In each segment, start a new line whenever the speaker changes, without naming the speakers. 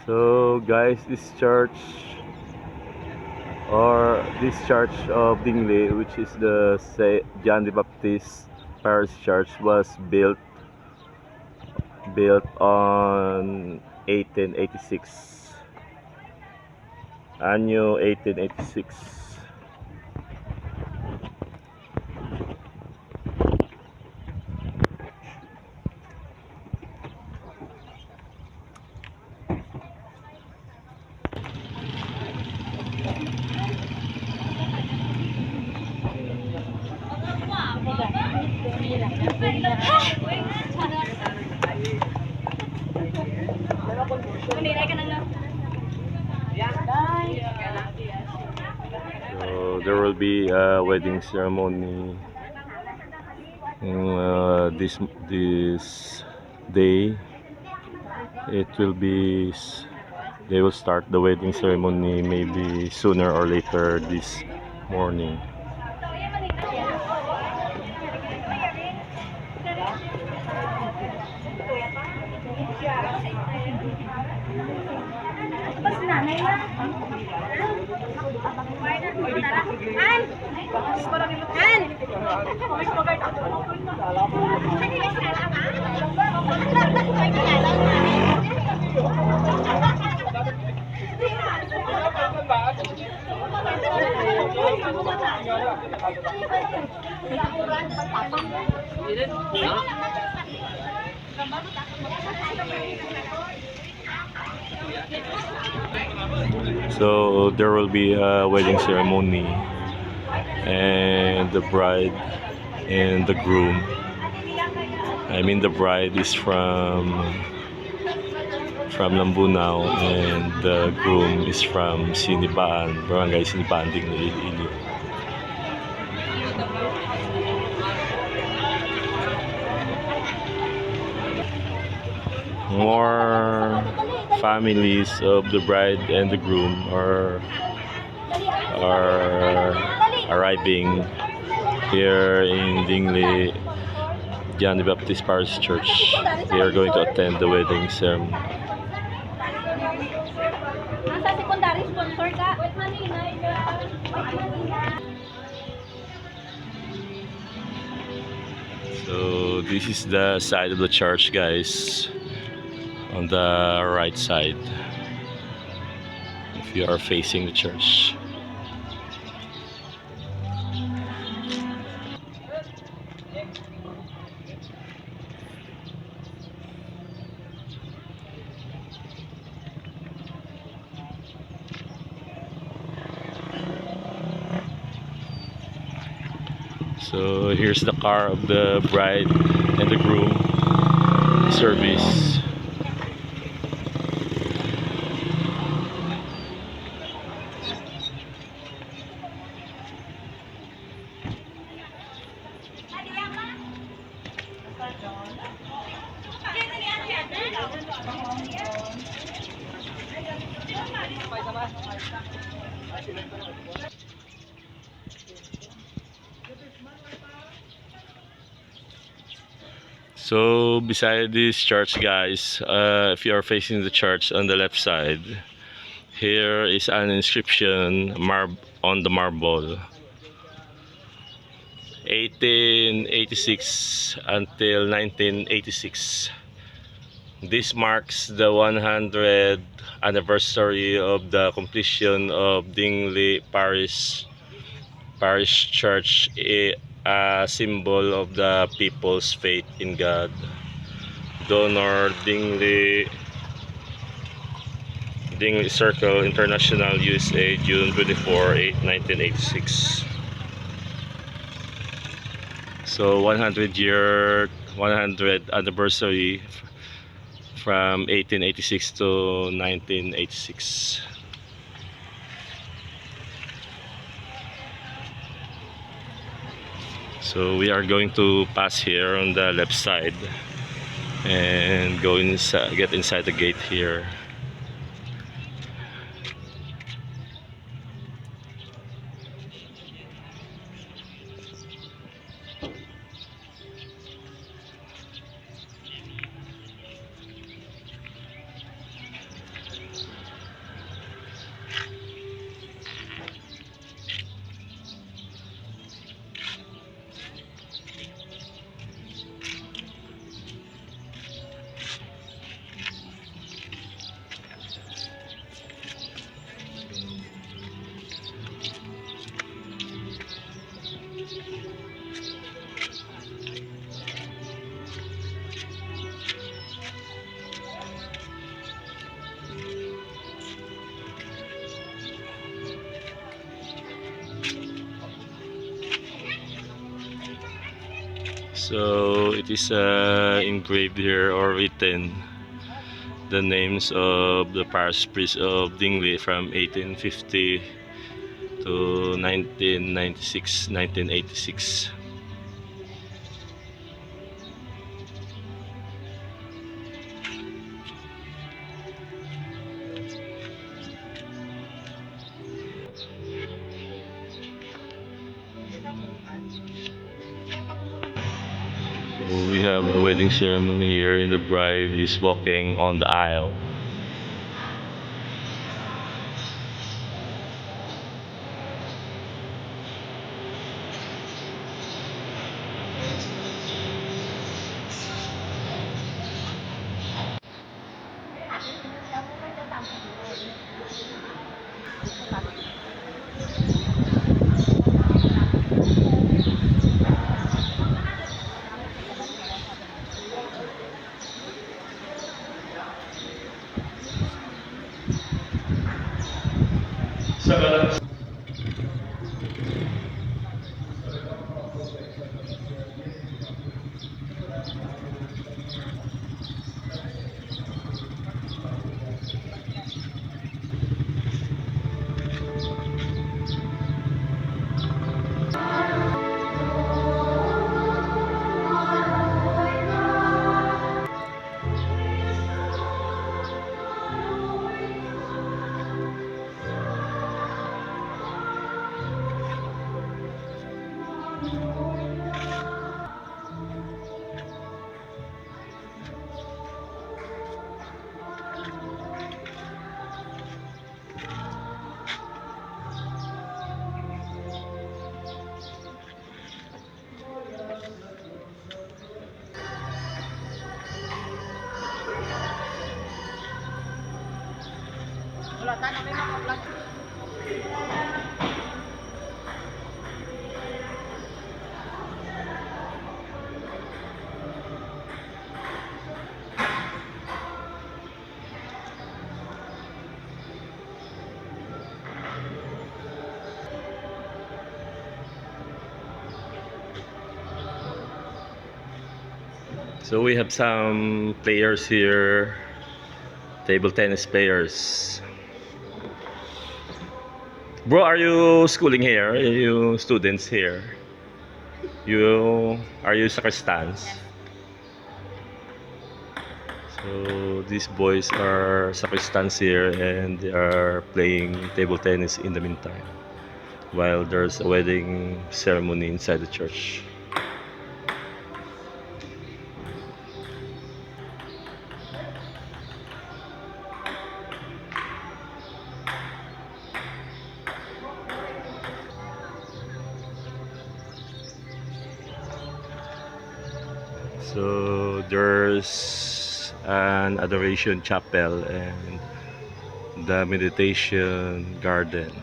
So guys, this church of Dingley, which is the John the Baptist Parish Church, was built on 1886. Anno 1886. So there will be a wedding ceremony this day. It will be They will start the wedding ceremony maybe sooner or later this morning. So there will be a wedding ceremony, and the bride and the groom, the bride is from Lambunao, and the groom is from Sinibaan, Barangay Sinibaan, Dingley, Iloilo. More families of the bride and the groom are arriving here in Dingley John the Baptist Parish Church. They are going to attend the wedding ceremony. So this is the side of the church, guys, on the right side if you are facing the church. So here's the car of the bride and the groom service. So beside this church, guys, if you are facing the church on the left side, here is an inscription on the marble, 1886 until 1986. This marks the 100th anniversary of the completion of Dingley Parish Church, a symbol of the people's faith in God. Donor Dingley Circle International, USA, June 24, 1986. So 100th anniversary from 1886 to 1986. So we are going to pass here on the left side and go inside, get inside the gate here. So it is engraved here or written the names of the parish priest of Dingley from 1850 to 1996, 1986. So we have a wedding ceremony here, and the bride is walking on the aisle. So we have some players here, table tennis players. Bro, are you schooling here? Are you students here? Are you sacristans? So these boys are sacristans here, and they are playing table tennis in the meantime, while there's a wedding ceremony inside the church. So there's an adoration chapel and the meditation garden.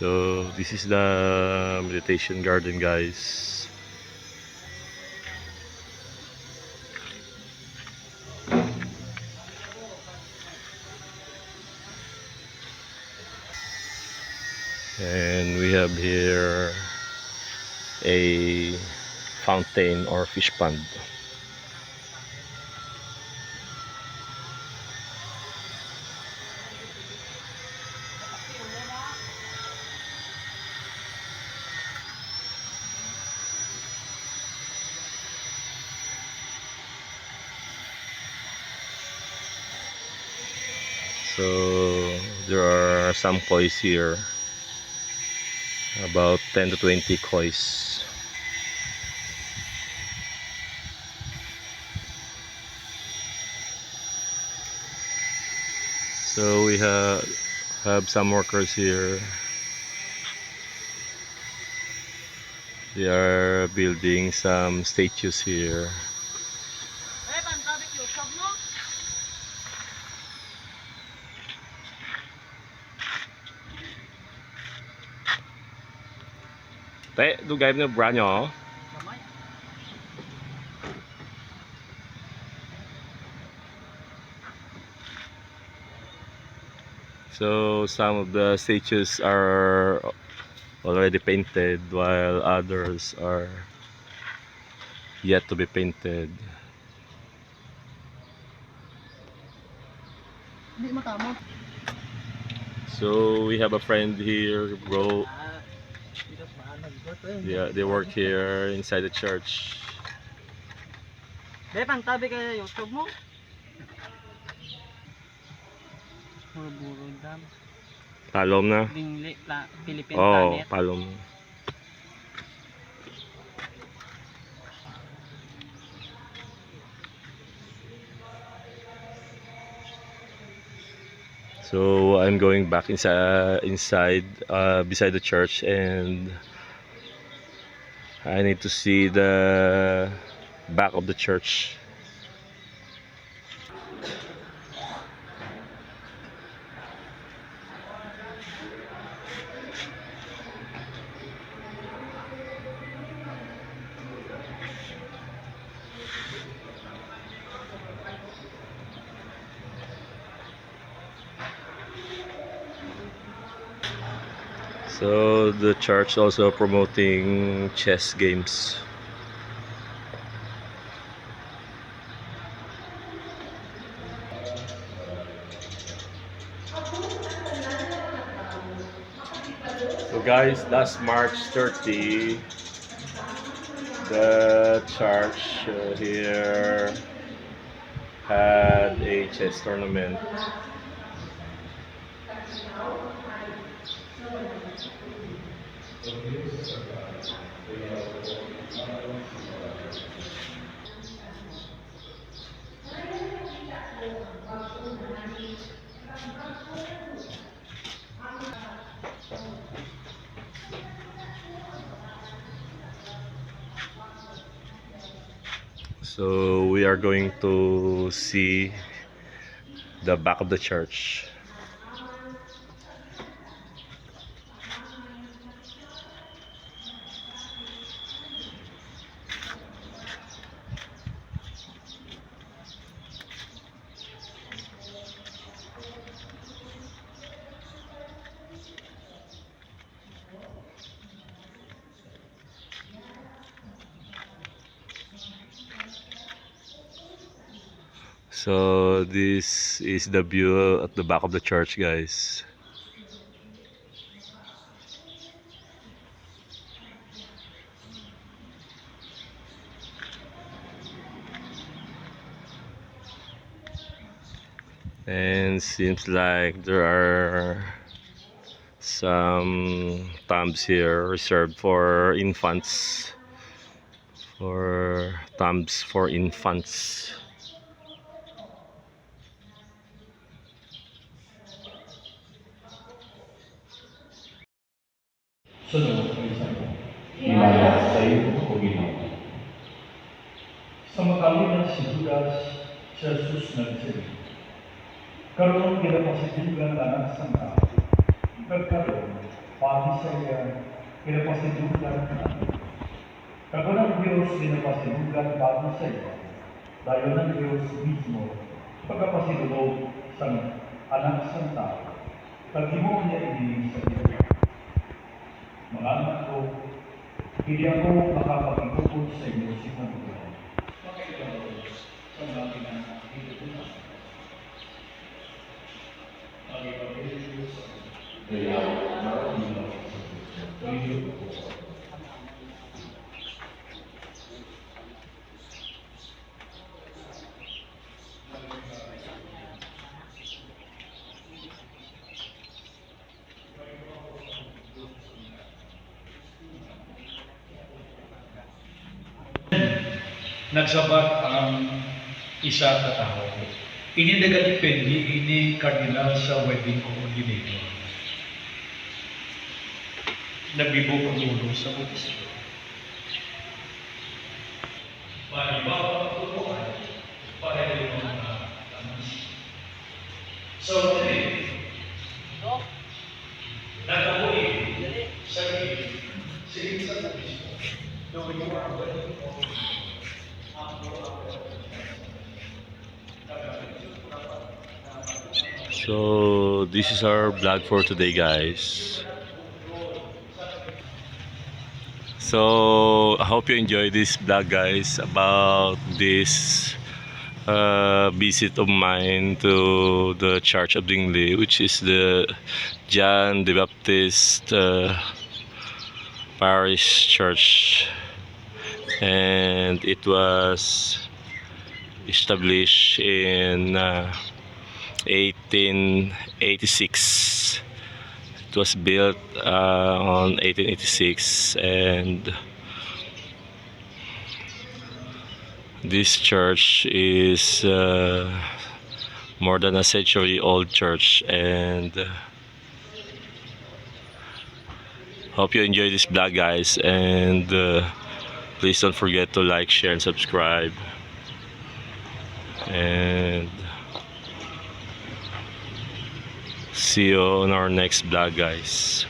So this is the meditation garden, guys. And we have here a fountain or fish pond. So there are some kois here, about 10 to 20 kois. So we have some workers here. They are building some statues here. dugay na bra nyo. So some of the statues are already painted while others are yet to be painted. So we have a friend here, bro. Yeah, they work here inside the church.
Bepang tabi kaya YouTube mo? Buro dam.
Palom na.
Philippine
Oh,
Planet.
palom. So I'm going back inside beside the church, and I need to see the back of the church. So the church also promoting chess games. So guys, last March 30, the church here had a chess tournament. So we are going to see the back of the church. So this is the view at the back of the church, guys. And seems like there are some tombs here reserved for infants. For tombs for infants.
Sunod ang isa mo, himala sa iyo o Ginoo. Sa makalinan si Judas, si Jesus nagsabi, karoon kinapasitugan anak sang tao. Pagkaroon, pati sa iya, kinapasitugan anak. Karoon ang Diyos kinapasitugan pati sa iya, dahil ng Diyos mismo, pagkapasitulog sa anak sang tao. Pag-ibig niya ibig sa iyo. Mga anak ko, hindi ako makapag-ibukod sa inyo si Panginoon. Makikita sa mga pinanang dito po na. Mag-ipag-ibig sa kaya maraming ako sa Panginoon ko. Nagsabat ang isa ka tao. Ini nagadipendi ini kardinal sa wedding coordinator. Nagbibok ang ulo sa bautismo. Panibawa ang tutuan para yung mga tamas. So, nagkabuhin sa sige sa
So this is our vlog for today, guys. So I hope you enjoy this vlog, guys, about this visit of mine to the Church of Dingley, which is the John the Baptist Parish Church, and it was established in 1886. It was built on 1886, and this church is more than a century old church. And hope you enjoy this vlog, guys, and please don't forget to like, share, and subscribe. And see you on our next vlog, guys.